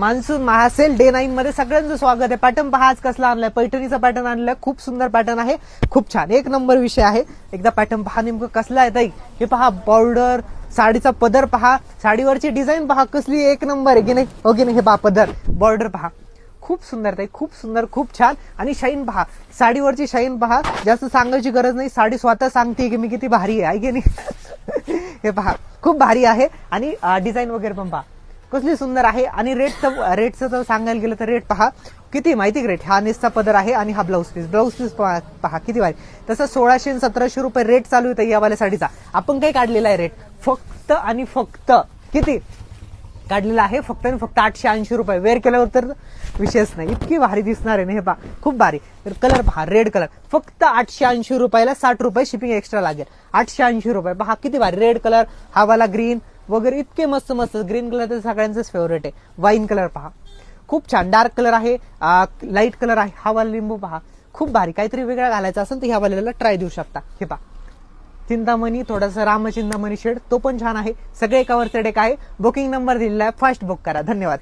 Monsoon महासेल day 9 मध्ये सगळ्यांचं स्वागत आहे. पॅटर्न पहा आज कसला आणलाय, पैठणीचा पॅटर्न आणलाय. खूप सुंदर पॅटर्न आहे, खूप छान एक नंबर विषय आहे. एकदा पॅटर्न पहा नेमकं कसला आहे ताई. हे पहा बॉर्डर, साडीचा पदर पहा, साडीवरची डिझाईन पहा कसली एक नंबर आहे की नाही, हो की नाही. हे पहा पदर, बॉर्डर पहा खूप सुंदर ताई, खूप सुंदर, खूप छान. आणि शाईन पहा, साडीवरची शाईन पहा, जास्त सांगायची गरज नाही, साडी स्वतः सांगते की मी किती भारी आहे की नाही. हे पहा खूप भारी आहे. आणि डिझाईन वगैरे पण पहा कसली सुंदर आहे. आणि रेटचं तर सांगायला गेलं तर रेट पहा किती माहिती रेट. हा नेसचा पदर आहे आणि हा ब्लाऊज पीस पहा किती भारी. तसं 1600 आणि 1700 रुपये रेट चालू होतं यावाल्या साडीचा. आपण काय काढलेला आहे रेट, फक्त आणि फक्त किती काढलेला आहे, फक्त आणि फक्त 880 रुपये. वेअर केल्यावर तर विषयच नाही, इतकी भारी दिसणार आहे ना. हे पहा खूप भारी. तर कलर पहा, रेड कलर फक्त 880 रुपयाला 60 रुपये शिपिंग एक्स्ट्रा लागेल. 880 रुपये पहा किती भारी. रेड कलर, हा वाला ग्रीन वगैरे इतके मस्त मस्त. ग्रीन कलर तर सगळ्यांचंच फेवरेट आहे. वाईन कलर पहा खूप छान. डार्क कलर आहे, लाईट कलर आहे. हा वाला लिंबू पहा खूप भारी. काहीतरी वेगळा घालायचा असेल तर ह्या वाल्याला ट्राय देऊ शकता. हे पहा चिंतामणी, थोडासा रामचिंतामणी शेड, तो पण छान आहे. सगळे एकावरचे डेक आहे. बुकिंग नंबर दिलेला आहे, फास्ट बुक करा. धन्यवाद.